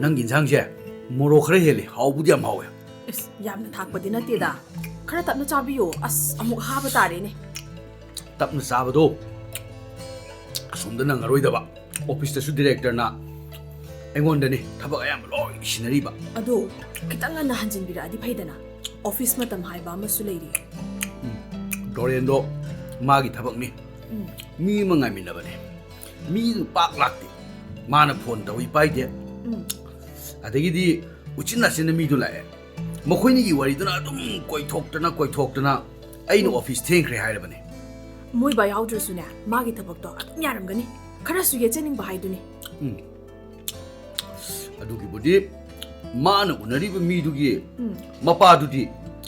ꯅꯪ ꯏꯟꯁꯥꯡꯁꯦ ꯃꯣꯔꯣꯛ ꯈꯔ ꯍꯦꯜꯂꯤ ꯍꯥꯎꯕꯨꯗꯤ ꯌꯥꯝ ꯍꯥꯎꯋꯦ ꯏꯁ ꯌꯥꯝꯅ ꯊꯥꯛꯄꯗꯤ ꯅꯠꯇꯦꯗ ꯈꯔ ꯇꯞꯅ ꯆꯥꯕꯤꯌꯣ ꯑꯁ ꯑꯃꯨꯛ ꯍꯥꯕ ꯇꯥꯔꯦꯅꯦ ꯇꯞꯅ ꯆꯥꯕꯗꯣ ꯑꯁꯣꯝꯗ ꯅꯪꯉꯔꯣꯏꯗꯕ ꯑꯣꯐꯤꯁꯇꯁꯨ ꯗꯤꯔꯦꯛꯇꯔꯅ ꯑꯩꯉꯣꯟꯗꯅꯤ ꯊꯕꯛ ꯑꯌꯥꯝꯕ ꯂꯣꯏ ꯁꯤꯟꯅꯔꯤꯕ ꯑꯗꯣ ꯈꯤꯇꯪ ꯉꯟꯅ ꯍꯟꯖꯤꯟꯕꯤꯔꯛꯑꯗꯤ ꯐꯩꯗꯅ ꯑꯣꯐꯤꯁ ꯃꯇꯝ ꯍꯥꯏꯕ ꯑꯃꯁꯨ ꯂꯩꯔꯤ ꯗꯣꯔꯦꯟꯗꯣ ꯃꯥꯒꯤ ꯊꯕꯛꯅꯤ ꯃꯤ ꯑꯃ ꯉꯥꯏꯃꯤꯟꯅꯕꯅꯦ ꯃꯤꯗꯨ ꯄꯥꯛ ꯂꯥꯛꯇꯦ ꯃꯥꯅ ꯐꯣꯟ ꯇꯧꯏ ꯄꯥꯏꯗꯦ ꯑꯗꯒꯤꯗꯤ ꯎꯆꯤꯟ ꯅꯥꯆꯤꯟꯅ ꯃꯤꯗꯨ ꯂꯥꯛꯑꯦ ꯃꯈꯣꯏꯅꯤꯒꯤ ꯋꯥꯔꯤꯗꯨꯅ ꯑꯗꯨꯝ ꯀꯣꯏꯊꯣꯛꯇꯅ ꯑꯩꯅ ꯑꯣꯐꯤꯁ ꯊꯦꯡꯈ꯭ꯔꯦ ꯍꯥꯏꯔꯕꯅꯦ ꯃꯣꯏꯕ ꯌꯥꯎꯗ꯭ꯔꯁꯨꯅꯦ ꯃꯥꯒꯤ ꯊꯕꯛꯇꯣ ꯑꯗꯨꯝ ꯌꯥꯔꯝꯒꯅꯤ ꯈꯔꯁꯨ ꯌꯦꯠꯆꯅꯤꯡꯕ ꯍꯥꯏꯗꯨꯅꯤ ꯑꯗꯨꯒꯤꯕꯨꯗꯤ ꯃꯥꯅ ꯎꯅꯔꯤꯕ ꯃꯤꯗꯨꯒꯤ ꯃꯄꯥꯗꯨꯗꯤ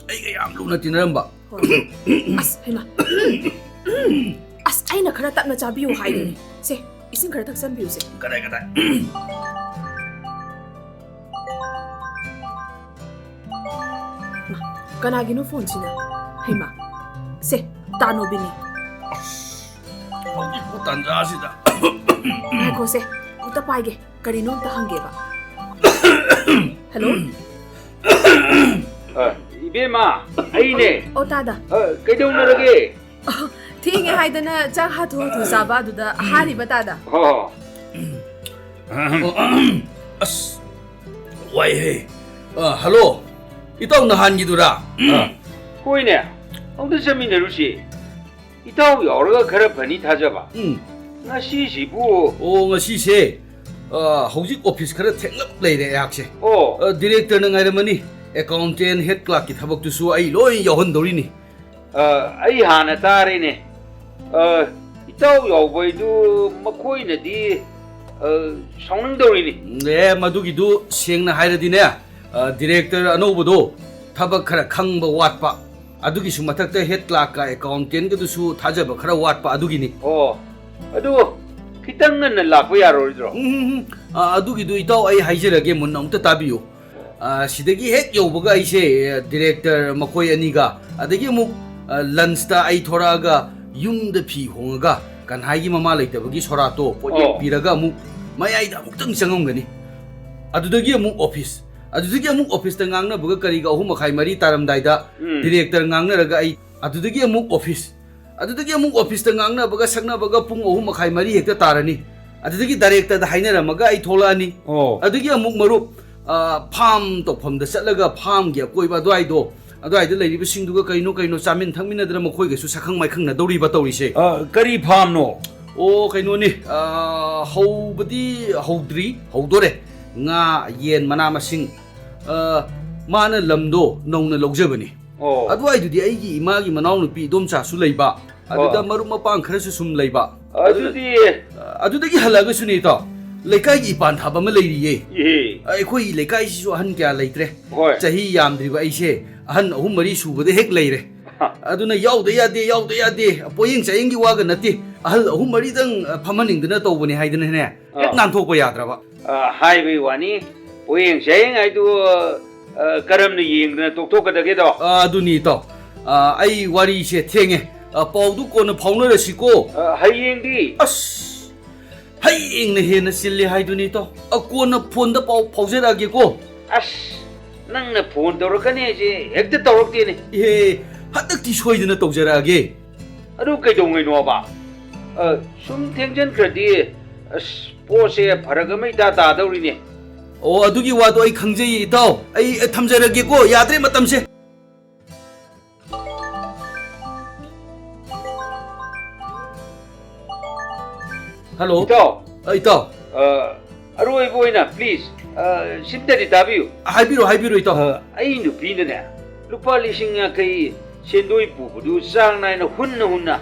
ꯑꯩꯒ ꯌꯥꯝ ꯂꯨꯅ ꯇꯤꯟꯅꯔꯝꯕ ꯑꯁ ꯍꯩꯃꯥ ꯑꯁ ꯑꯩꯅ ꯈꯔ ꯇꯞꯅ ꯆꯥꯕꯤꯌꯨ ꯍꯥꯏꯗꯨꯅꯤ ꯁꯦ ꯏꯁꯤꯡ ꯈꯔ ꯊꯛꯆꯟꯕꯤꯌꯨꯁꯦ ꯀꯗꯥꯏ ꯀꯅꯥꯒꯤꯅꯣ ꯐꯣꯟꯁꯤꯅ ꯍꯩꯃꯥ ꯁꯦ ꯇꯥꯅꯣꯕꯤꯅꯤ ꯍꯧꯖꯤꯛꯄꯨ ꯇꯥꯟꯖꯥꯁꯤꯗ ꯉꯥꯏꯈꯣꯁꯦ ꯑꯝꯇ ꯄꯥꯏꯒꯦ ꯀꯔꯤꯅꯣ ꯑꯝꯇ ꯍꯪꯒꯦꯕ ꯍꯜꯂꯣ 이베마 아이네 ꯑꯣ ꯇꯥꯗ ꯀꯩꯗꯧꯅꯔꯒꯦ ꯊꯦꯡꯉꯦ ꯍꯥꯏꯗꯅ ꯆꯥꯛ ꯍꯥꯊꯨ ꯍꯥꯊꯨ ꯆꯥꯕ ꯑꯗꯨꯗ ꯍꯥꯔꯤꯕ ꯇꯥꯗ ꯑꯁ ꯋꯥꯏꯍꯦ ꯍꯜꯂꯣ ꯏꯇꯥꯎ ꯅꯍꯥꯟꯒꯤꯗꯨꯔꯥ ꯍꯣꯏꯅꯦ ꯑꯃꯨꯛꯇ ꯆꯠꯃꯤꯟꯅꯔꯨꯁꯤ ꯏꯇꯥꯎ ꯌꯥꯎꯔꯒ ꯈꯔ ꯐꯅꯤ ꯊꯥꯖꯕ ꯉꯁꯤꯁꯤꯕꯨ ꯑꯣ ꯉꯁꯤꯁꯦ ꯍꯧꯖꯤꯛ ꯑꯣꯐꯤꯁ ꯈꯔ ꯊꯦꯡꯂꯞ ꯂꯩꯔꯦ ꯑꯩꯍꯥꯛꯁꯦ ꯑꯣ ꯗꯤꯔꯦꯛꯇꯔꯅ ꯉꯥꯏꯔꯝꯃꯅꯤ ꯑꯦꯀꯥꯎꯟꯇꯦꯟ ꯍꯦꯗ ꯀ꯭ꯂꯥꯔꯛꯀꯤ ꯊꯕꯛꯇꯨꯁꯨ ꯑꯩ ꯂꯣꯏ ꯌꯥꯎꯍꯟꯗꯧꯔꯤꯅꯤ ꯑꯩ ꯍꯥꯟꯅ ꯇꯥꯔꯦꯅꯦ ꯏꯇꯥꯎ ꯌꯥꯎꯕꯩꯗꯨ ꯃꯈꯣꯏꯅꯗꯤ ꯁꯥꯎꯅꯤꯡꯗꯧꯔꯤꯅꯤ ꯑꯦ ꯃꯗꯨꯒꯤꯗꯨ ꯁꯦꯡꯅ ꯍꯥꯏꯔꯗꯤꯅꯦ ꯗꯤꯔꯦꯛꯇꯔ ꯑꯅꯧꯕꯗꯣ ꯊꯕꯛ ꯈꯔ ꯈꯪꯕ ꯋꯥꯠꯄ ꯑꯗꯨꯒꯤꯁꯨ ꯃꯊꯛꯇ ꯍꯦꯗ ꯀ꯭ꯂꯥꯔꯛꯀ ꯑꯦꯀꯥꯎꯟꯇꯦꯟꯒꯗꯨꯁꯨ ꯊꯥꯖꯕ ꯈꯔ ꯋꯥꯠꯄ ꯑꯗꯨꯒꯤꯅꯤ ꯑꯣ ꯑꯗꯨ ꯈꯤꯇꯪ ꯉꯟꯅ ꯂꯥꯛꯄ ꯌꯥꯔꯣꯏꯗ꯭ꯔꯣ ꯑꯗꯨꯒꯤꯗꯨ ꯏꯇꯥꯎ ꯑꯩ ꯍꯥꯏꯖꯔꯒꯦ ꯃꯨꯟꯅ ꯑꯃꯨꯛꯇ ꯇꯥꯕꯤꯌꯨ ꯁꯤꯗꯒꯤ ꯍꯦꯛ ꯌꯧꯕꯒ ꯑꯩꯁꯦ ꯗꯤꯔꯦꯛꯇꯔ ꯃꯈꯣꯏ ꯑꯅꯤꯒ ꯑꯗꯒꯤ ꯑꯃꯨꯛ ꯂꯟꯁꯇ ꯑꯩ ꯊꯣꯔꯛꯑꯒ ꯌꯨꯝꯗ ꯐꯤ ꯍꯣꯡꯉꯒ ꯀꯟꯍꯥꯏꯒꯤ ꯃꯃꯥ ꯂꯩꯇꯕꯒꯤ ꯁꯣꯔꯥꯠꯇꯣ ꯄꯣꯠꯌꯦꯛ ꯄꯤꯔꯒ ꯑꯃꯨꯛ ꯃꯌꯥꯏꯗ ꯑꯃꯨꯛꯇꯪ ꯆꯪꯉꯝꯒꯅꯤ ꯑꯗꯨꯗꯒꯤ ꯑꯃꯨꯛ ꯑꯣꯐꯤꯁꯇ ꯉꯥꯡꯅꯕꯒ ꯀꯔꯤꯒ 3:30 ꯇꯥꯔꯝꯗꯥꯏꯗ ꯗꯤꯔꯦꯛꯇꯔ ꯉꯥꯡꯅꯔꯒ ꯑꯩ ꯑꯗꯨꯗꯒꯤ ꯑꯃꯨꯛ ꯑꯣꯐꯤꯁꯇ ꯉꯥꯡꯅꯕꯒ ꯁꯛꯅꯕꯒ ꯄꯨꯡ 3:30 ꯍꯦꯛꯇ ꯇꯥꯔꯅꯤ ꯑꯗꯨꯗꯒꯤ ꯗꯥꯏꯔꯦꯛꯇꯔꯗ ꯍꯥꯏꯅꯔꯝꯃꯒ ꯑꯩ ꯊꯣꯛꯂꯛꯑꯅꯤ ꯑꯗꯨꯗꯒꯤ ꯑꯃꯨꯛ ꯃꯔꯨꯞ ꯐꯥꯝ ꯇꯧꯐꯝꯗ ꯆꯠꯂꯒ ꯐꯥꯝꯒꯤ ꯑꯀꯣꯏꯕ ꯑꯗꯨꯋꯥꯏꯗ ꯂꯩꯔꯤꯕꯁꯤꯡꯗꯨꯒ ꯀꯩꯅꯣ ꯆꯥꯃꯤꯟ ꯊꯛꯃꯤꯟꯅꯗꯅ ꯃꯈꯣꯏꯒꯁꯨ ꯁꯛꯈꯪ ꯃꯥꯏꯈꯪꯅꯗꯧꯔꯤꯕ ꯇꯧꯔꯤꯁꯦ ꯀꯔꯤ ꯐꯥꯝꯅꯣ ꯑꯣ ꯀꯩꯅꯣꯅꯤ ꯍꯧꯕꯗꯤ ꯍꯧꯗꯣꯔꯦ ꯉꯥ ꯌꯦꯟ ꯃꯅꯥ ꯃꯁꯤꯡ ꯃꯥꯅ ꯂꯝꯗꯣ ꯅꯧꯅ ꯂꯧꯖꯕꯅꯤ ꯑꯗꯨꯋꯥꯏꯗꯨꯗꯤ ꯑꯩꯒꯤ ꯏꯃꯥꯒꯤ ꯃꯅꯥꯎꯅꯨꯄꯤ ꯏꯗꯣꯝꯆꯥꯁꯨ ꯂꯩꯕ ꯑꯗꯨꯗ ꯃꯔꯨꯞ ꯃꯄꯥꯡ ꯈꯔꯁꯨ ꯁꯨꯝ ꯂꯩꯕ ꯑꯗꯨꯗꯒꯤ ꯍꯜꯂꯛꯑꯒꯁꯨꯅꯦ ꯏꯇꯥꯎ ꯂꯩꯀꯥꯏꯒꯤ ꯏꯄꯥꯟ ꯊꯥꯕ ꯑꯃ ꯂꯩꯔꯤꯌꯦ ꯑꯩꯈꯣꯏꯒꯤ ꯂꯩꯀꯥꯏꯁꯤꯁꯨ ꯑꯍꯟꯀꯌꯥ ꯂꯩꯇ꯭ꯔꯦ ꯆꯍꯤ ꯌꯥꯝꯗ꯭ꯔꯤꯕ ꯑꯩꯁꯦ ꯑꯍꯟ 3-4 ꯁꯨꯕꯗ ꯍꯦꯛ ꯂꯩꯔꯦ ꯑꯗꯨꯅ ꯌꯥꯎꯗ ꯌꯥꯗꯦ ꯄꯣꯌꯦꯡ ꯆꯥꯌꯦꯡꯒꯤ ꯋꯥꯒ ꯅꯠꯇꯦ ꯑꯍꯜ 3-4ꯗꯪ ꯐꯝꯍꯟꯅꯤꯡꯗꯅ ꯇꯧꯕꯅꯦ ꯍꯥꯏꯗꯅꯅꯦ ꯍꯦꯛ ꯅꯥꯟꯊꯣꯛꯄ ꯌꯥꯗ꯭ꯔꯕ ꯍꯥꯏꯕꯩ ꯋꯥꯅꯤ ꯄꯣꯌꯦꯡ ꯆꯥꯌꯦꯡ ꯍꯥꯏꯗꯨ ꯀꯔꯝꯅ ꯌꯦꯡꯗꯅ ꯇꯣꯛꯊꯣꯛꯀꯗꯒꯦꯗꯣ ꯑꯗꯨꯅꯤ ꯏꯇꯥꯎ ꯑꯩ ꯋꯥꯔꯤꯁꯦ ꯊꯦꯡꯉꯦ ꯄꯥꯎꯗꯨ ꯀꯣꯟꯅ ꯐꯥꯎꯅꯔꯁꯤꯀꯣ ꯍꯌꯦꯡꯗꯤ ꯑꯁ ꯍꯌꯦꯡꯅ ꯍꯦꯟꯅ ꯆꯤꯜꯂꯦ ꯍꯥꯏꯗꯨꯅꯤ ꯏꯇꯥꯎ ꯀꯣꯟꯅ ꯐꯣꯟꯗ ꯄꯥꯎ ꯐꯥꯎꯖꯔꯛꯑꯒꯦꯀꯣ ꯑꯁ ꯅꯪꯅ ꯐꯣꯟ ꯇꯧꯔꯛꯀꯅꯤ ꯍꯥꯏꯁꯦ ꯍꯦꯛꯇ ꯇꯧꯔꯛꯇꯦꯅꯦ ꯍꯟꯗꯛꯇꯤ ꯁꯣꯏꯗꯅ ꯇꯧꯖꯔꯛꯑꯒꯦ ꯑꯗꯨ ꯀꯩꯗꯧꯉꯩꯅꯣꯕ ꯁꯨꯝ ꯊꯦꯡꯖꯤꯟꯈ꯭ꯔꯗꯤ ꯑꯁ ꯄꯣꯠꯁꯦ ꯐꯔꯛ ꯑꯃ ꯏꯇꯥ ꯇꯥꯗꯧꯔꯤꯅꯦ ꯑꯣ ꯑꯗꯨꯒꯤ ꯋꯥꯗꯣ ꯑꯩ ꯈꯪꯖꯩꯌꯦ ꯏꯇꯥꯎ ꯑꯩ ꯊꯝꯖꯔꯒꯦꯀꯣ ꯌꯥꯗ꯭ꯔꯦ ꯃꯇꯝꯁꯦ ꯍꯜꯂꯣ ꯏꯇꯥꯎ ꯑꯔꯣꯏꯕ ꯑꯣꯏꯅ ꯄ꯭ꯂꯤꯖ ꯁꯤꯝꯇꯗꯤ ꯇꯥꯕꯤꯌꯨ ꯍꯥꯏꯕꯤꯔꯣ ꯏꯇꯥꯎ ꯑꯩ ꯅꯨꯄꯤꯅꯅꯦ ꯂꯨꯄꯥ 50,000 ꯁꯦꯟꯗꯣꯏ ꯄꯨꯕꯗꯨ ꯆꯥꯡ ナꯏꯅ ꯍꯨꯟꯅ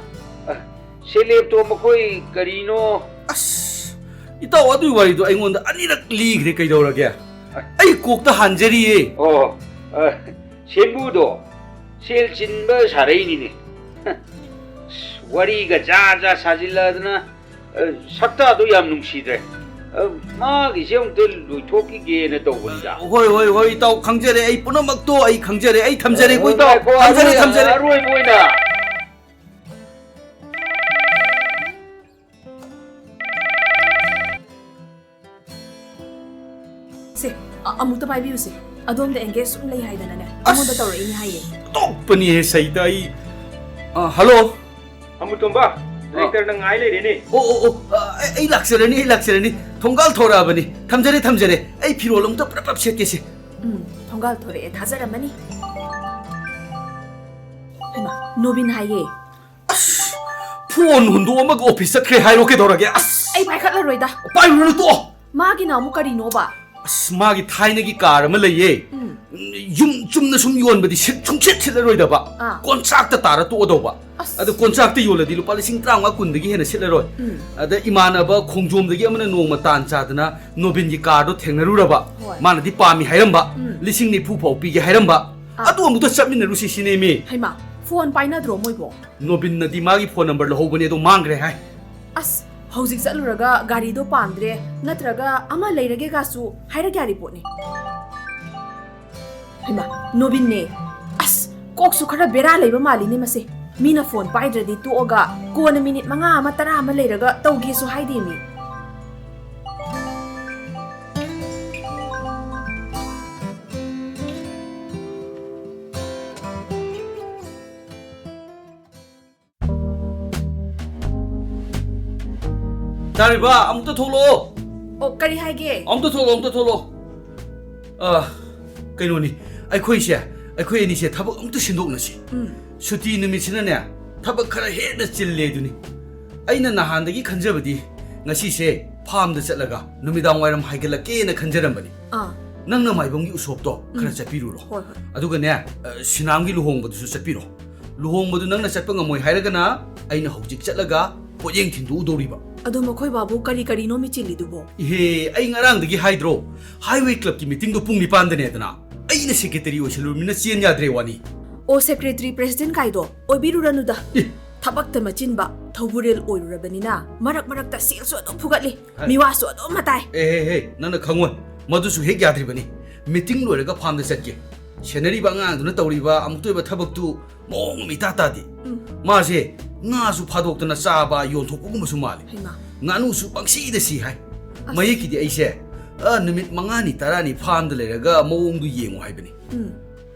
ꯁꯦꯂꯦꯞꯇꯣ ꯃꯈꯣꯏ ꯀꯔꯤꯅꯣ ꯑꯁ ꯏꯇꯥꯎ ꯑꯗꯨꯒꯤ ꯋꯥꯔꯤꯗꯣ ꯑꯩꯉꯣꯟꯗ ꯑꯅꯤꯔꯛ ꯂꯤꯈ꯭ꯔꯦ ꯀꯩꯗꯧꯔꯒꯦ ꯑꯩ ꯀꯣꯛꯇ ꯍꯥꯟꯖꯔꯤꯌꯦ ꯁꯦꯟꯕꯨꯗꯣ ꯁꯦꯜ ꯆꯤꯟꯕ ꯁꯥꯔꯛꯏꯅꯤꯅꯦ ꯋꯥꯔꯤꯒ ꯖꯥ 사질라ꯗꯅ ꯁꯛꯇꯥꯗꯣ ꯌꯥꯝ ꯅꯨꯡꯁꯤꯗ꯭ꯔꯦ 마기세 ꯑꯃꯨꯛꯇ ꯂꯣꯏꯊꯣꯛꯈꯤꯒꯦꯅ ꯇꯧꯕꯅꯤꯗ ꯍꯣꯏ ꯏꯇꯥꯎ ꯈꯪꯖꯔꯦ ꯑꯩ ꯄꯨꯝꯅꯃꯛꯇꯣ ꯑꯩ ꯈꯪꯖꯔꯦ ꯑꯩ ꯊꯝꯖꯔꯦꯀꯣ ꯏꯇꯥꯎ ꯊꯝꯖꯔꯦ ꯑꯔꯣꯏꯕ ꯑꯣꯏꯅ ꯁꯦ ꯑꯃꯨꯛꯇ ꯄꯥꯏꯕꯤꯌꯨꯁꯦ ꯑꯗꯣꯝꯗ ꯑꯦꯡꯒꯦꯖ ꯁꯨꯝ ꯂꯩ ꯍꯥꯏꯗꯅꯅꯦ ꯑꯩꯉꯣꯟꯗ ꯇꯧꯔꯛꯏꯅꯤ ꯍꯥꯏꯌꯦ ꯇꯣꯛꯄꯅꯤ ꯍꯦ ꯁꯩꯗ ꯑꯩ ꯍꯜꯂꯣ ꯑꯃꯨꯇꯣꯝꯕ ꯗꯥꯏꯔꯦꯛꯇꯔꯅ ꯉꯥꯏ ꯂꯩꯔꯦꯅꯦ ꯑꯣ ꯑꯩ ꯂꯥꯛꯆꯔꯅꯤ ꯊꯣꯡꯒꯥꯜ ꯊꯣꯔꯛꯑꯕꯅꯤ ꯊꯝꯖꯔꯦ ꯑꯩ ꯐꯤꯔꯣꯜ ꯑꯃꯨꯛꯇ ꯄ꯭ꯔꯞ ꯁꯦꯠꯀꯦꯁꯦ ꯊꯣꯡꯒꯥꯜ ꯊꯣꯔꯛꯑꯦ ꯊꯥꯖꯔꯝꯃꯅꯤ ꯍꯩꯃꯥ ꯅꯣꯕꯤꯟ ꯍꯥꯏꯌꯦ ꯐꯣꯟ ꯍꯨꯟꯗꯣꯛꯑꯃꯒ ꯑꯣꯐꯤꯁ ꯆꯠꯈ꯭ꯔꯦ ꯍꯥꯏꯔꯣ ꯀꯩꯗꯧꯔꯒꯦ ꯑꯩ ꯄꯥꯏꯈꯠꯂꯔꯣꯏꯗ ꯄꯥꯏꯔꯨꯔꯅꯨ ꯇꯣꯛꯑꯣ ꯃꯥꯒꯤꯅ ꯑꯃꯨꯛ ꯀꯔꯤꯅꯣꯕ ꯃꯥꯒꯤ ꯊꯥꯏꯅꯒꯤ ꯀꯥꯔ ꯑꯃ ꯂꯩꯌꯦ ꯌꯨꯝ ꯆꯨꯝꯅ ꯁꯨꯝ ꯌꯣꯟꯕꯗꯤ ꯁꯨꯡꯁꯤꯠ ꯁꯤꯠꯂꯔꯣꯏꯗꯕ ꯀꯣꯟꯇ꯭ꯔꯥꯛꯇ ꯇꯥꯔ ꯇꯣꯛꯑꯗꯧꯕ ꯑꯗꯣ ꯀꯣꯟꯇ꯭ꯔꯥꯛꯇ ꯌꯣꯜꯂꯗꯤ ꯂꯨꯄꯥ 35,000 ꯀꯨꯟꯗꯒꯤ ꯍꯦꯟꯅ ꯁꯤꯠꯂꯔꯣꯏ ꯑꯗ ꯏꯃꯥꯟꯅꯕ ꯈꯣꯡꯖꯣꯝꯗꯒꯤ ꯑꯃꯅ ꯅꯣꯡꯃ ꯇꯥꯟ ꯆꯥꯗꯅ ꯅꯣꯕꯤꯟꯒꯤ ꯀꯥꯔꯗꯣ ꯊꯦꯡꯅꯔꯨꯔꯕ ꯃꯥꯅꯗꯤ ꯄꯥꯝꯃꯤ ꯍꯥꯏꯔꯝꯕ 90,000 ꯐꯥꯎ ꯄꯤꯒꯦ ꯍꯥꯏꯔꯝꯕ ꯑꯗꯨ ꯑꯃꯨꯛꯇ ꯆꯠꯃꯤꯟꯅꯔꯨꯁꯤ ꯁꯤꯅꯦꯃꯤ ꯍꯩꯃꯥ ꯐꯣꯟ ꯄꯥꯏꯅꯗ꯭ꯔꯣ ꯃꯣꯏꯕꯣ ꯅꯣꯕꯤꯟꯅꯗꯤ ꯃꯥꯒꯤ ꯐꯣꯟ ꯅꯝꯕꯔ ꯂꯧꯍꯧꯕꯅꯦ ꯑꯗꯣ ꯃꯥꯡꯈ꯭ꯔꯦ ꯍꯥꯏ ꯑꯁ ꯍꯧꯖꯤꯛ ꯆꯠꯂꯨꯔꯒ ꯒꯥꯔꯤꯗꯣ ꯄꯥꯝꯗ꯭ꯔꯦ ꯅꯠꯇ꯭ꯔꯒ ꯑꯃ ꯂꯩꯔꯒꯦꯒꯥꯁꯨ ꯍꯥꯏꯔꯛ ꯌꯥꯔꯤ ꯄꯣꯠꯅꯤ ꯍꯩꯃꯥ ꯅꯣꯕꯤꯟꯅꯦ ꯑꯁ ꯀꯣꯛꯁꯨ ꯈꯔ ꯕꯦꯔꯥ ꯂꯩꯕ ꯃꯥꯜꯂꯤꯅꯦ ꯃꯁꯦ ꯃꯤꯅ ꯐꯣꯟ ꯄꯥꯏꯗ꯭ꯔꯗꯤ ꯇꯣꯛꯑꯒ ꯀꯣꯟꯅ ꯃꯤꯅꯤꯠ 5 ꯑꯃ 10 ꯑꯃ ꯂꯩꯔꯒ ꯇꯧꯒꯦꯁꯨ ꯍꯥꯏꯗꯦ ꯃꯤ ꯇꯥꯔꯤꯕ ꯑꯃꯨꯛꯇ ꯊꯣꯛꯂꯛꯑꯣ ꯑꯣ ꯀꯔꯤ ꯍꯥꯏꯒꯦ ꯑꯃꯨꯛꯇ ꯊꯣꯛꯂꯛꯑꯣ ꯀꯩꯅꯣꯅꯤ ꯑꯩꯈꯣꯏ ꯑꯅꯤꯁꯦ ꯊꯕꯛ ꯑꯃꯨꯛꯇ ꯁꯤꯟꯗꯣꯛꯅꯁꯤ ꯁꯨꯇꯤ ꯅꯨꯃꯤꯠꯁꯤꯅꯅꯦ ꯊꯕꯛ ꯈꯔ ꯍꯦꯟꯅ ꯆꯤꯜꯂꯦ ꯑꯗꯨꯅꯤ ꯑꯩꯅ ꯅꯍꯥꯟꯗꯒꯤ ꯈꯟꯖꯕꯗꯤ ꯉꯁꯤꯁꯦ ꯐꯥꯔꯝꯗ ꯆꯠꯂꯒ ꯅꯨꯃꯤꯗꯥꯡ ꯋꯥꯏꯔꯝ ꯍꯥꯏꯒꯠꯂꯛꯀꯦꯅ ꯈꯟꯖꯔꯝꯕꯅꯤ ꯅꯪꯅ ꯃꯥꯏꯕꯝꯒꯤ ꯎꯁꯣꯞꯇꯣ ꯈꯔ ꯆꯠꯄꯤꯔꯨꯔꯣ ꯑꯗꯨꯒꯅꯦ ꯁꯤꯅꯥꯝꯒꯤ ꯂꯨꯍꯣꯡꯕꯗꯨꯁꯨ ꯆꯠꯄꯤꯔꯣ ꯂꯨꯍꯣꯡꯕꯗꯨ ꯅꯪꯅ ꯆꯠꯄ ꯉꯝꯃꯣꯏ ꯍꯥꯏꯔꯒꯅ ꯑꯩꯅ ꯍꯧꯖꯤꯛ ꯆꯠꯂꯒ ꯄꯣꯠꯌꯦꯡ ꯊꯤꯟꯗꯣꯛꯎꯗꯧꯔꯤꯕ ꯑꯗꯣ ꯃꯈꯣꯏ ꯕꯥꯕꯨ ꯀꯔꯤꯅꯣ ꯃꯤꯆꯤꯜꯂꯤꯗꯨꯕꯣ ꯏꯍꯦ ꯑꯩ ꯉꯔꯥꯡꯗꯒꯤ ꯍꯥꯏꯗ꯭ꯔꯣ ꯍꯥꯏꯋꯦ ꯀ꯭ꯂꯕꯀꯤ ꯃꯤꯇꯤꯡꯗꯣ ꯄꯨꯡ 9ꯗꯅꯦꯗꯅ ꯑꯩꯅ ꯁꯦꯀ꯭ꯔꯦꯇꯔꯤ ꯑꯣꯏꯁꯜꯂꯨꯔꯃꯤꯅ ꯆꯦꯟ ꯌꯥꯗ꯭ꯔꯦ ꯋꯥꯅꯤ ꯑꯣ ꯁꯦꯀ꯭ꯔꯦꯇꯔꯤ ꯄ꯭ꯔꯦꯁꯤꯗꯦꯟꯠ ꯀꯥꯏꯗꯣ ꯑꯣꯏꯕꯤꯔꯨꯔꯅꯨꯗ ꯊꯕꯛꯇ ꯃꯆꯤꯟꯕ ꯊꯧꯕꯨꯔꯦꯜ ꯑꯣꯏꯔꯨꯔꯕꯅꯤꯅ ꯃꯔꯛꯇ ꯁꯦꯜꯁꯨ ꯑꯗꯨꯝ ꯐꯨꯒꯠꯂꯤ ꯃꯤꯋꯥꯁꯨ ꯑꯗꯨꯝ ꯃꯇꯥꯏ ꯅꯪꯅ ꯈꯪꯉꯣꯏ ꯃꯗꯨꯁꯨ ꯍꯦꯛ ꯌꯥꯗ꯭ꯔꯤꯕꯅꯤ ꯃꯤꯇꯤꯡ ꯂꯣꯏꯔꯒ ꯐꯥꯔꯝꯗ ꯆꯠꯀꯦ ꯁꯦꯟꯅꯔꯤꯕ ꯑꯉꯥꯡꯗꯨꯅ ꯇꯧꯔꯤꯕ ꯑꯃꯨꯛꯇꯣꯏꯕ ꯊꯕꯛꯇꯨ ꯃꯑꯣꯡ ꯑꯃ ꯏꯇꯥ ꯇꯥꯗꯦ ꯃꯥꯁꯦ ꯉꯥꯁꯨ ꯐꯥꯗꯣꯛꯇꯅ ꯆꯥꯕ ꯌꯣꯟꯊꯣꯛꯄꯒꯨꯝꯕꯁꯨ ꯃꯥꯜꯂꯤ ꯉꯥꯅꯨꯁꯨ ꯄꯪꯁꯤꯗ ꯁꯤ ꯍꯥꯏ ꯃꯌꯦꯛꯀꯤꯗꯤ ꯑꯩꯁꯦ ꯅꯨꯃꯤꯠ 5ꯅꯤ 10ꯅꯤ ꯐꯥꯔꯝꯗ ꯂꯩꯔꯒ ꯃꯑꯣꯡꯗꯨ ꯌꯦꯡꯉꯨ ꯍꯥꯏꯕꯅꯤ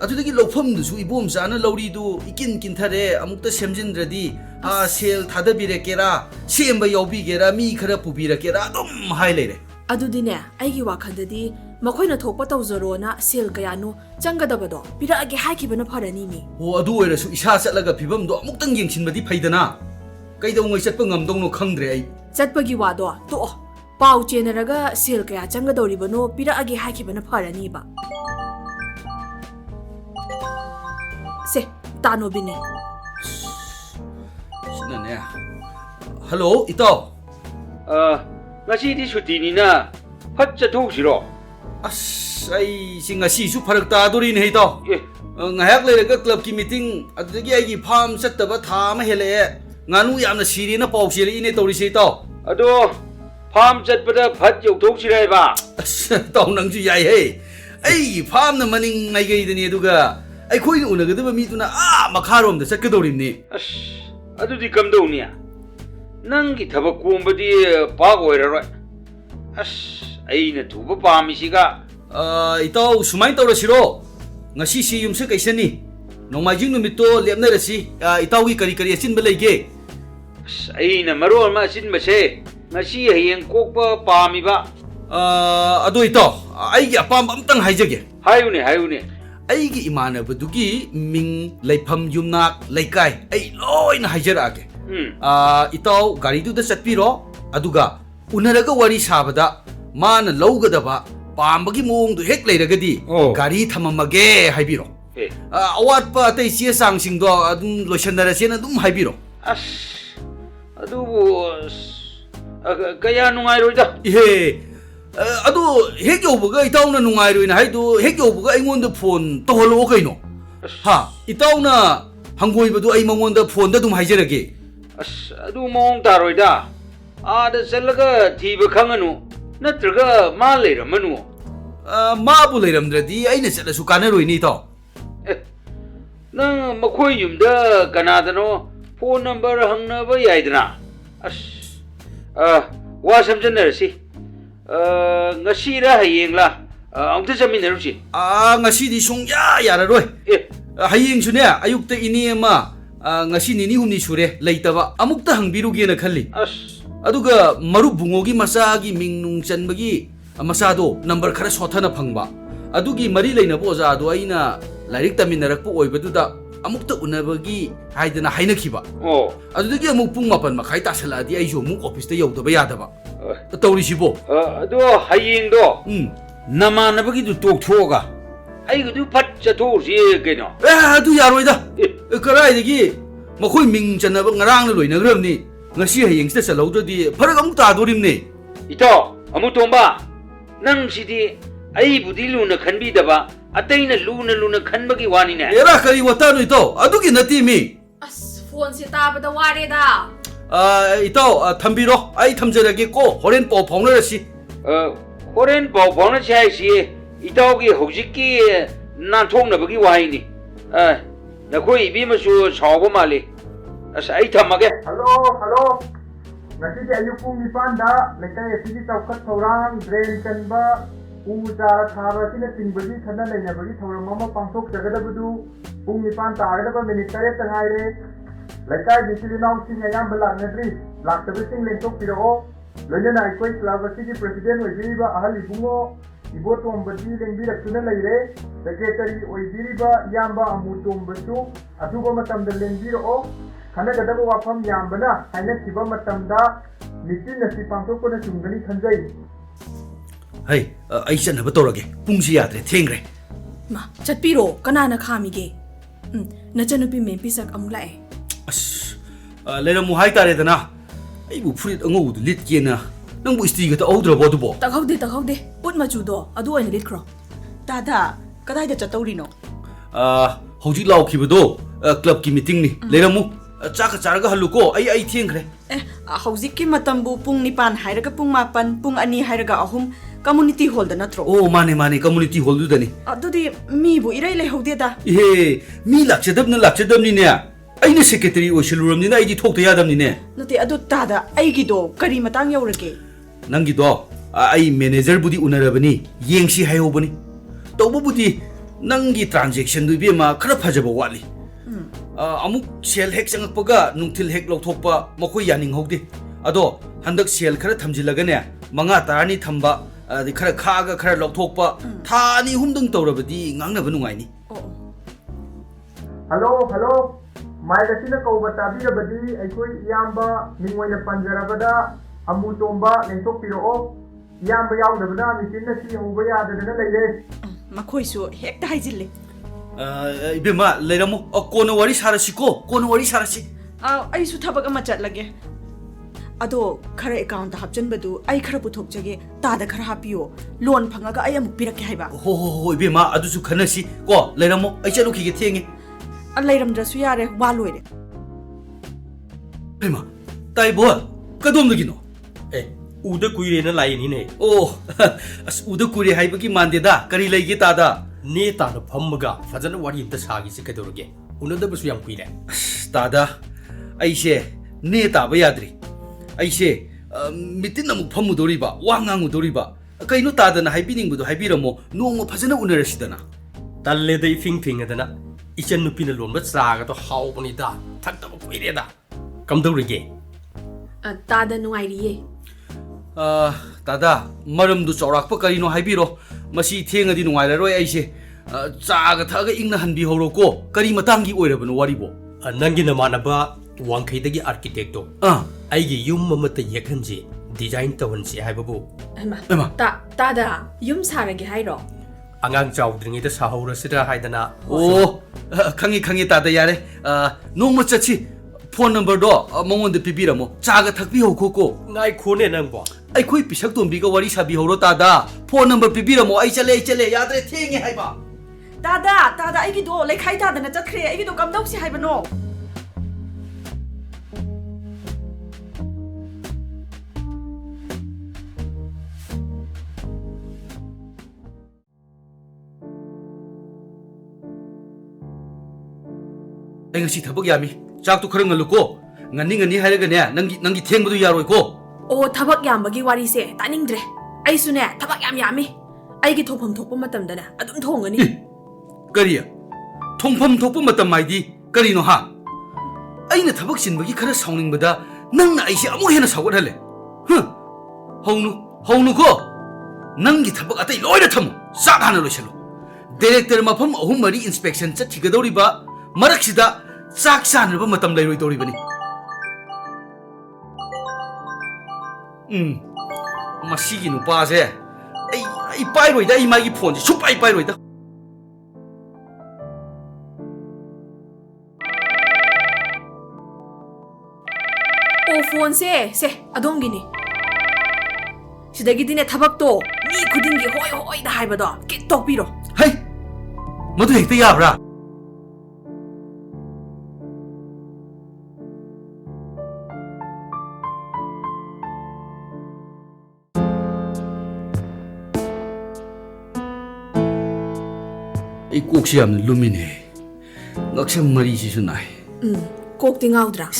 ꯑꯗꯨꯗꯒꯤ ꯂꯧꯐꯝꯗꯨꯁꯨ ꯏꯕꯣꯝꯆꯥꯅ ꯂꯧꯔꯤꯗꯨ ꯏꯀꯤꯟꯊꯔꯦ ꯑꯃꯨꯛꯇ ꯁꯦꯝꯖꯤꯟꯗ꯭ꯔꯗꯤ ꯁꯦꯜ ꯊꯥꯗꯕꯤꯔꯛꯀꯦꯔꯥ ꯁꯦꯝꯕ ꯌꯥꯎꯕꯤꯒꯦꯔꯥ ꯃꯤ ꯈꯔ ꯄꯨꯕꯤꯔꯛꯀꯦꯔꯥ ꯑꯗꯨꯝ ꯍꯥꯏ ꯂꯩꯔꯦ ꯑꯗꯨꯗꯤꯅꯦ ꯑꯩꯒꯤ ꯋꯥꯈꯜꯗꯗꯤ ꯃꯈꯣꯏꯅ ꯊꯣꯛꯄ ꯇꯧꯖꯔꯣꯅ ꯁꯦꯜ ꯀꯌꯥꯅꯣ ꯆꯪꯒꯗꯕꯗꯣ ꯄꯤꯔꯛꯑꯒꯦ ꯍꯥꯏꯈꯤꯕꯅ ꯐꯔꯅꯤ ꯃꯤ ꯑꯗꯨ ꯑꯣꯏꯔꯁꯨ ꯏꯁꯥ ꯆꯠꯂꯒ ꯐꯤꯕꯝꯗꯣ ꯑꯃꯨꯛꯇꯪ ꯌꯦꯡꯁꯤꯟꯕꯗꯤ ꯐꯩꯗꯅ ꯀꯩꯗꯧꯉꯩ ꯆꯠꯄ ꯉꯝꯗꯧꯅꯣ ꯈꯪꯗ꯭रे ꯑꯩ ꯆꯠꯄꯒꯤ ꯋꯥꯗꯣ ꯇꯣꯛꯑꯣ ꯄꯥꯎ ꯆꯦꯟꯅꯔꯒ ꯁꯦꯜ ꯀꯌꯥ ꯆꯪꯒꯗꯧꯔꯤꯕꯅꯣ ꯄꯤꯔꯛꯑꯒꯦ ꯍꯥꯏꯈꯤꯕꯅ ꯐꯔꯅꯤꯕ ꯁꯦ ꯇꯥꯅꯣꯕꯤꯅꯦ ꯁꯤꯅꯅꯦ ꯍꯜꯂꯣ ꯏꯇꯥꯎ ngasi sutinina fat chathouksiro ꯑꯩꯁꯤ ꯉꯁꯤꯁꯨ ꯐꯔꯛ ꯇꯥꯗꯣꯔꯤꯅꯦ ꯏꯇꯥꯎ ꯉꯥꯏꯍꯥꯛ ꯂꯩꯔꯒ ꯀ꯭ꯂꯕꯀꯤ ꯃꯤꯇꯤꯡ ꯑꯗꯨꯗꯒꯤ ꯑꯩꯒꯤ ꯐꯥꯔꯝ ꯆꯠꯇꯕ ꯊꯥ ꯑꯃ ꯍꯦꯜꯂꯛꯑꯦ ꯉꯥꯅꯨ ꯌꯥꯝꯅ ꯁꯤꯔꯦꯅ ꯄꯥꯎ ꯆꯦꯜꯂꯛꯏꯅꯦ ꯇꯧꯔꯤꯁꯦ ꯏꯇꯥꯎ ado farm chatpada phat yauthouksiraiba ꯏꯇꯥꯎ ꯅꯪꯁꯨ ꯌꯥꯏꯍꯦ ꯑꯩꯒꯤ ꯐꯥꯔꯝꯅ ꯃꯅꯤꯡ ꯃꯥꯏꯀꯩꯗꯅꯤ ꯑꯗꯨꯒ ꯑꯩꯈꯣꯏꯅ ꯎꯅꯒꯗꯕ ꯃꯤꯗꯨꯅ ꯃꯈꯥꯔꯣꯝꯗ ꯆꯠꯀꯗꯧꯔꯤꯕꯅꯤ adudi kamdounia nangi thabak kombadi paak oiraroi aina thuba paamisiga ꯏꯇꯥꯎ ꯁꯨꯃꯥꯏꯅ ꯇꯧꯔꯁꯤꯔꯣ ꯉꯁꯤꯁꯤ ꯌꯨꯝꯁ ꯀꯩꯁꯅꯤ ꯅꯣꯡꯃꯥꯏꯖꯤꯡ ꯅꯨꯃꯤꯠꯇꯣ ꯂꯦꯞꯅꯔꯁꯤ ꯏꯇꯥꯎꯒꯤ ꯀꯔꯤ ꯑꯆꯤꯟꯕ ꯂꯩꯒꯦ aina maro ma asinbase ngasi hayeng kokpa paamiba ꯑꯗꯣ ꯏꯇꯥꯎ ꯑꯩꯒꯤ ꯑꯄꯥꯝꯕ ꯑꯝꯇꯪ ꯍꯥꯏꯖꯒꯦ hayune ꯑꯩꯒꯤ ꯏꯃꯥꯟꯅꯕꯗꯨꯒꯤ ꯃꯤꯡ ꯂꯩꯐꯝ ꯌꯨꯝꯅꯥꯛ ꯂꯩꯀꯥꯏ ꯑꯩ ꯂꯣꯏꯅ ꯍꯥꯏꯖꯔꯛꯑꯒꯦ ꯏꯇꯥꯎ ꯒꯥꯔꯤꯗꯨꯗ ꯆꯠꯄꯤꯔꯣ ꯑꯗꯨꯒ ꯎꯅꯔꯒ ꯋꯥꯔꯤ ꯁꯥꯕꯗ 마나 ꯂꯧꯒꯗꯕ ꯄꯥꯝꯕꯒꯤ ꯃꯑꯣꯡꯗꯨ ꯍꯦꯛ ꯂꯩꯔꯒꯗꯤ ꯒꯥꯔꯤ ꯊꯝꯃꯝꯃꯒꯦ ꯍꯥꯏꯕꯤꯔꯣ ꯑꯋꯥꯠꯄ ꯑꯇꯩ ꯆꯦ ꯆꯥꯡꯁꯤꯡꯗꯣ ꯑꯗꯨꯝ ꯂꯣꯏꯁꯟꯅꯔꯁꯦꯅ ꯑꯗꯨꯝ ꯍꯥꯏꯕꯤꯔꯣ ꯑꯗꯨꯕꯨ ꯀꯌꯥ ꯅꯨꯡꯉꯥꯏꯔꯣꯏꯗ ꯏꯍꯦ ꯑꯗꯨ ꯍꯦꯛ ꯌꯧꯕꯒ ꯏꯇꯥꯎꯅ ꯅꯨꯡꯉꯥꯏꯔꯣꯏꯅ ꯍꯥꯏꯗꯨ ꯍꯦꯛ ꯌꯧꯕꯒ ꯑꯩꯉꯣꯟꯗ ꯐꯣꯟ ꯇꯧꯍꯜꯂꯛꯑꯣ ꯀꯩꯅꯣ ꯍꯥ ꯏꯇꯥꯎꯅ ꯍꯪꯒꯣꯏꯕꯗꯨ ꯑꯩ ꯃꯉꯣꯟꯗ ꯐꯣꯟꯗ ꯑꯗꯨꯝ ꯍꯥꯏꯖꯔꯒꯦ ꯑꯗꯨ ꯃꯑꯣꯡ ꯇꯥꯔꯣꯏꯗ 아다 ꯆꯠꯂꯒ ꯊꯤꯕ ꯈꯪꯉꯅꯨ ꯅꯠꯇ꯭ꯔꯒ ꯃꯥ ꯂꯩꯔꯝꯃꯅꯨ 마부 ꯂꯩꯔꯝꯗ꯭ꯔꯗꯤ ꯑꯩꯅ ꯆꯠꯂꯁꯨ ꯀꯥꯟꯅꯔꯣꯏꯅꯤ ꯏꯇꯥꯎ ꯅꯪ ꯃꯈꯣꯏ ꯌꯨꯝꯗ ꯀꯅꯥꯗꯅꯣ ꯐꯣꯟ ꯅꯝꯕꯔ ꯍꯪꯅꯕ ꯌꯥꯏꯗꯅ ꯋꯥ ꯁꯝꯖꯟꯅꯔꯁꯤ ꯉꯁꯤꯔ ꯍꯌꯦꯡꯂ ꯑꯝꯇ ꯆꯠꯃꯤꯟꯅꯔꯨꯁꯤ ngasi di sung ya roi ꯑꯦ hayeng sune ayukta ini ma ngasi nini humni sure leitaba amukta hangbiruge na khalli ꯑꯁ aduga maru bungogi masagi mingnung chanbagi masado number khara sothana phangba adugi mari leina bo ja do aina lairik taminarak po oibaduda amukta unabagi haidana hainakhiba ꯑꯣ adudagi amuk pung mapan makhai tasaladi ai jo muk office ta yaudaba yadaba tawrisibo ꯑꯗꯣ ꯍꯌꯦꯡꯗꯣ ꯅꯃꯥꯟꯅꯕꯒꯤꯗꯨ ꯇꯣꯛꯊꯣꯛꯑꯒ ꯑꯩꯒꯤꯗꯨ ꯐꯠ ꯆꯠꯊꯣꯛꯎꯁꯤ ꯀꯩꯅꯣ adu yaroida karaidagi makhoi ming chanaba ngarang na loinagrabni ngasi hayengsta chalawdadi farak amuk tadorimne 이터 아무tomba ꯅꯪꯁꯤꯗꯤ ꯑꯩꯕꯨꯗꯤ ꯂꯨꯅ ꯈꯟꯕꯤꯗꯕ ꯑꯇꯩꯅ ꯂꯨꯅ ꯈꯟꯕꯒꯤ ꯋꯥꯅꯤꯅꯦ era kari watano ito adugi nati mi ꯑꯁ ꯐꯣꯟꯁꯦ ꯇꯥꯕꯗ ꯋꯥꯔꯦꯗ ito thambiro ai thamjarage ko horen paw phaunarasi 호렌 ꯄꯥꯎ ꯐꯥꯎꯅꯁꯤ ꯍꯥꯏꯁꯤ 이따오기 ꯍꯧꯖꯤꯛꯀꯤ ꯅꯥꯟꯊꯣꯛꯅꯕꯒꯤ ꯋꯥꯍꯩꯅꯤ ꯅꯈꯣꯏ 이비ꯃꯁꯨ ꯁꯥꯎꯕ ꯃꯥꯜꯂꯤ ꯑꯁ ꯑꯩ ꯊꯝꯃꯒꯦ ꯍꯜꯂꯣ ꯉꯁꯤꯗꯤ ꯑꯌꯨꯛ ꯄꯨꯡ 9ꯗ ꯂꯩꯀꯥꯏ ꯑꯁꯤꯒꯤ ꯆꯥꯎꯈꯠ ꯊꯧꯔꯥꯡ ꯗ꯭ꯔꯦꯟ ꯆꯟꯕ ꯎ ꯆꯥꯔ ꯊꯥꯕ ꯑꯁꯤꯅꯆꯤꯡꯕꯒꯤ ꯈꯟꯅ ꯅꯩꯅꯕꯒꯤ ꯊꯧꯔꯝ ꯑꯃ ꯄꯥꯡꯊꯣꯛꯆꯒꯗꯕꯗꯨ ꯄꯨꯡ 9 ꯇꯥꯒꯗꯕ ꯃꯤꯅꯤꯠ 9ꯇ ꯉꯥꯏꯔꯦ ꯂꯩꯀꯥꯏꯒꯤ ꯏꯆꯤꯜ ꯏꯅꯥꯎꯁꯤꯡ ꯑꯌꯥꯝꯕ ꯂꯥꯛꯅꯗ꯭ꯔꯤ ꯂꯥꯛꯇꯕꯁꯤꯡ ꯂꯦꯡꯊꯣꯛꯄꯤꯔꯛꯑꯣ ꯂꯣꯏꯅꯅ ꯑꯩꯈꯣꯏ ꯀ꯭ꯂꯕ ꯑꯁꯤꯒꯤ ꯄ꯭ꯔꯁꯤꯗꯦꯟ ꯑꯣꯏꯕꯤꯔꯤꯕ ꯑꯍꯜ ꯏꯕꯨꯡꯉꯣ 이보tomꯕꯗꯤ ꯂꯦꯡꯕꯤꯔꯛꯇꯨꯅ ꯂꯩꯔꯦ ꯁꯦꯀ꯭ꯔꯦꯇꯔꯤ ꯑꯣꯏꯕꯤꯔꯤꯕ ꯏꯌꯥꯝꯕ ꯑꯃꯨꯇꯣꯝꯕꯁꯨ ꯑꯊꯨꯕ ꯃꯇꯝꯗ ꯂꯦꯡꯕꯤꯔꯛꯑꯣ ꯈꯟꯅꯒꯗꯕ ꯋꯥꯐꯝ ꯌꯥꯝꯕꯅ ꯍꯥꯏꯅꯈꯤꯕ ꯃꯇꯝꯗ ꯃꯤꯇꯤꯡ ꯑꯁꯤ ꯄꯥꯡꯊꯣꯛꯄꯅ ꯆꯨꯝꯒꯅꯤ ꯈꯟꯖꯩ hai ai chanaba torage pungsi yadre thengre ꯃꯥ ꯆꯠꯄꯤꯔꯣ ꯀꯅꯥꯅ ꯈꯥꯝꯃꯤꯒꯦ ꯅꯆꯟꯅꯨꯄꯤ ꯃꯦꯝꯄꯤꯁꯛ ꯑꯃꯨꯛ ꯂꯥꯛꯑꯦ as leramu hai tare dana ai bu furit angou lit kena nang bu istiga ta oudrabo dubo ꯇꯛꯍꯧꯗꯦ ꯎꯠ ꯃꯆꯨꯗꯣ ꯑꯗꯨ ꯑꯣꯏꯅ ꯂꯤꯠꯈ꯭ꯔꯣ ꯗꯥꯗꯥ ꯀꯗꯥꯏꯗ ꯆꯠꯇꯧꯔꯤꯅꯣ hojik laukhibodo club ki meeting ni leramu chaka charaga haluko ai thengre ꯑꯦ ꯍꯧꯖꯤꯛꯀꯤ ꯃꯇꯝꯕꯨ ꯄꯨꯡ 9 ꯍꯥꯏꯔꯒ ꯄꯨꯡ 8 ꯄꯨꯡ 2 ꯍꯥꯏꯔꯒ 3 ꯀꯝꯃꯨꯅꯤꯇꯤ ꯍꯣꯜꯗ ꯅꯠꯇ꯭ꯔꯣ oh mane community hall du dani ꯑꯗꯨꯗꯤ ꯃꯤꯕꯨ ꯏꯔꯩ ꯂꯩꯍꯧꯗꯦꯗ he mi lakchadabni ne aina secretary oisiluramni na aidi thokta yadamni ne ꯅꯠꯇꯦ ꯑꯗꯨ ꯗꯥꯗꯥ ꯑꯩꯒꯤꯗꯣ ꯀꯔꯤ ꯃꯇꯥꯡ ꯌꯧꯔꯒꯦ nangido ai manager budi unarabani yengsi hayobani tawbudi nangi transaction du bema khara phajaba wali amuk sel hek changakpaga nungthil hek lokthokpa makoi yaning hogde ado handak sel khara thamjilaga ne manga tarani thamba adi khara khaga khara lokthokpa thani humdang tawrabadi ngangnaba nungaini hello mike ꯑꯁꯤꯅ ꯀꯧꯕ ꯇꯥꯕꯤꯔꯕꯗꯤ ꯑꯩꯈꯣꯏ ꯏꯌꯥꯝꯕ ꯃꯤꯡ ꯑꯣꯏꯅ ꯄꯟꯖꯔꯕꯗ ꯑꯃꯨꯇꯣꯝꯕ ꯂꯦꯡꯊꯣꯛꯄꯤꯔꯛꯑꯣ ꯏꯌꯥꯝꯕ ꯌꯥꯎꯗꯕꯅ meeting ꯑꯁꯤ ꯍꯧꯕ ꯌꯥꯗꯗꯅ ꯂꯩꯔꯦ ꯃꯈꯣꯏꯁꯨ ꯍꯦꯛꯇ ꯍꯥꯏꯖꯤꯜꯂꯦ ibema leiramu kona wari sarasi ko kona wari sarasi ꯑꯩꯁꯨ ꯊꯕꯛ ꯑꯃ ꯆꯠꯂꯒꯦ ꯑꯗꯣ ꯈꯔ ꯑꯦꯀꯥꯎꯟꯇ ꯍꯥꯞꯆꯟꯕꯗꯨ ꯑꯩ ꯈꯔ ꯄꯨꯊꯣꯛꯆꯒꯦ ꯇꯥꯗ ꯈꯔ ꯍꯥꯞꯄꯤꯌꯣ ꯂꯣꯟ ꯐꯪꯉꯒ ꯑꯩ ꯑꯃꯨꯛ ꯄꯤꯔꯛꯀꯦ ꯍꯥꯏꯕ ho ibema adusu khanasi ko leiramu ai chalukhige thenge ꯂꯩꯔꯝꯗ꯭ꯔꯁꯨ ꯌꯥꯔꯦ ꯋꯥ ꯂꯣꯏꯔꯦ ibema taibo kadomdagino 우드 구이레는 라인이네. oh as uda kure haibagi mandeda kari leige tada 네 따로 범무가 파자는 와리 임다 사기 시켜도르게. 오늘도 무슨 양 구이래. tada aise ne taba yadri aise mitin namuk phamudoriba wangangudoriba kaino tada na haibining budu haibiramo nongmo phajana unarasidana 달레데 핑핑하다나 이젠 누피는 롬바 싸가도 하오보니다. 탁다고 구이래다. 감도르게. ꯇꯥꯗ ꯅꯨꯡꯉꯥꯏꯔꯤꯌꯦ tada maramdu chaurakpa karino haibiro masi thengadi nungairaroi aise chaga thaga ingna hanbi horo ko kari matangi oirabano waribo ꯅꯪꯒꯤ ꯅꯃꯥꯟꯅꯕ ꯋꯥꯡꯈꯩꯗꯒꯤ ꯑꯥꯔꯀꯤꯇꯦꯛꯇꯣ ꯑꯩꯒꯤ ꯌꯨꯝ ꯑꯃꯠꯇ ꯌꯦꯛꯍꯟꯁꯤ design ꯇꯧꯍꯟꯁꯤ ꯍꯥꯏꯕꯕꯨ ꯇꯥꯗ ꯌꯨꯝ ꯁꯥꯔꯒꯦ ꯍꯥꯏꯔꯣ ꯑꯉꯥꯡ ꯆꯥꯎꯗ꯭ꯔꯤꯉꯩꯗ ꯁꯥꯍꯧꯔꯁꯤꯔ ꯍꯥꯏꯗꯅ oh khangi tada yare nongma chachi phone number do mongonda pibiramo chaga thakbi hoko ko ꯉꯥꯏꯈꯣꯅꯦ ꯅꯪꯕꯣ aikhoi pisak tombiga wari sabi horo tada phone number pibiramo ai chale yadre thenge haiba ꯗꯥꯗꯥ ꯑꯩꯒꯤꯗꯣ ꯂꯩꯈꯥꯏ ꯇꯥꯗꯅ ꯆꯠꯈ꯭ꯔꯦ ꯑꯩꯒꯤꯗꯣ ꯀꯝꯗꯧꯁꯤ ꯍꯥꯏꯕꯅꯣ ai ngasi thabak yami chak tu khara ngaluko ngani hairaga ne nangi thengbudu yaroi ko ꯑꯣ ꯊꯕꯛ ꯌꯥꯝꯕꯒꯤ ꯋꯥꯔꯤꯁꯦ ꯇꯥꯅꯤꯡꯗ꯭ꯔꯦ ꯑꯩꯁꯨꯅꯦ ꯊꯕꯛ ꯌꯥꯝꯃꯤ ꯑꯩꯒꯤ ꯊꯣꯛꯐꯝ ꯊꯣꯛꯄ ꯃꯇꯝꯗꯅꯦ ꯑꯗꯨꯝ ꯊꯣꯡꯒꯅꯤ ꯀꯔꯤ ꯊꯣꯡꯐꯝ ꯊꯣꯛꯄ ꯃꯇꯝ ꯍꯥꯏꯗꯤ ꯀꯔꯤꯅꯣ ꯍꯥ ꯑꯩꯅ ꯊꯕꯛ ꯆꯤꯟꯕꯒꯤ ꯈꯔ ꯁꯥꯎꯅꯤꯡꯕꯗ ꯅꯪꯅ ꯑꯩꯁꯦ ꯑꯃꯨꯛ ꯍꯦꯟꯅ ꯁꯥꯎꯒꯠꯍꯜꯂꯦ ꯍꯧꯅꯨꯀꯣ ꯅꯪꯒꯤ ꯊꯕꯛ ꯑꯇꯩ ꯂꯣꯏꯅ ꯊꯝꯃꯨ ꯆꯥꯛ ꯍꯥꯟꯅ ꯂꯣꯏꯁꯜꯂꯨ ꯗꯥꯏꯔꯦꯛꯇꯔ ꯃꯐꯝ 3-4 ꯏꯟꯁꯄꯦꯛꯁꯟ ꯆꯠꯈꯤꯒꯗꯧꯔꯤꯕ ꯃꯔꯛꯁꯤꯗ ꯆꯥꯛ ꯆꯥꯅꯕ ꯃꯇꯝ ꯂꯩꯔꯣꯏꯗꯧꯔꯤꯕꯅꯤ ꯃꯁꯤꯒꯤ ꯅꯨꯄꯥꯁꯦ ꯑꯩ ꯄꯥꯏꯔꯣꯏꯗ ꯑꯩ ꯃꯥꯒꯤ ꯐꯣꯟꯁꯦ ꯁꯨꯡꯄꯥꯏ ꯄꯥꯏꯔꯣꯏꯗ ꯑꯣ ꯐꯣꯟꯁꯦ ꯁꯦ ꯑꯗꯣꯝꯒꯤꯅꯤ 시댁이드네 타박도 미 굳은기 호이호이다 하이버도 깨똑비로 헤이 모두 핵대 야브라 이 꼭시 얌는 루미네 넉셈 머리지수 나이 꼭띵 아우드라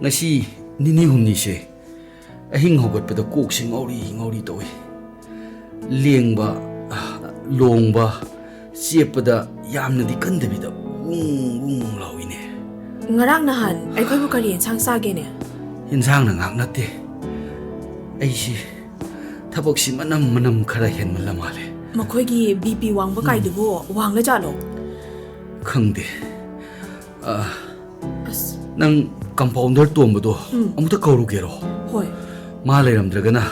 ngasi nini humni se ahing hogatpada koksing ngori toy lengba longba chepada yamna di kandabida wung lawine ngarang nahan aikoi bu kari ensang sagene insang na ngak natte aisi thabok si manam khara hen malamale makoi gi bp wangba kai dubo wangla jalo khangde nang compounder tombado amuta kaurugero hoi ma leiramdragana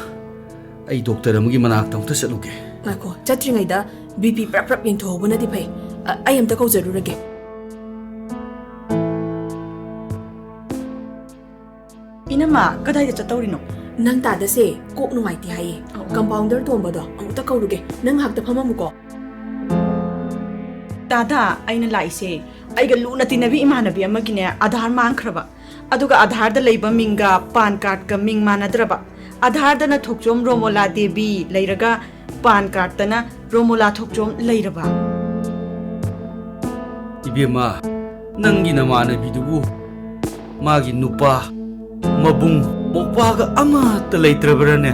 ai doctor amagi manak tamta chaluge ngako chatringai da bp prap yeng thobuna di phai ai amta kau jarurage inama kadai da chatawrino nang ta da se kok nungai ti hai compounder tombado amuta kauruge nang hakta phamamuko dada aina laise aiga luna tinabi imanabi amagine adhar mangkhraba aduga adhar da leiba minga pan card ka ming manadraba adhar da na thokjom romola devi leiraga pan card ta na romola thokjom leiraba ibema nangi namana bidugu magi nupa mabung mokpaga ama ta leitrabrane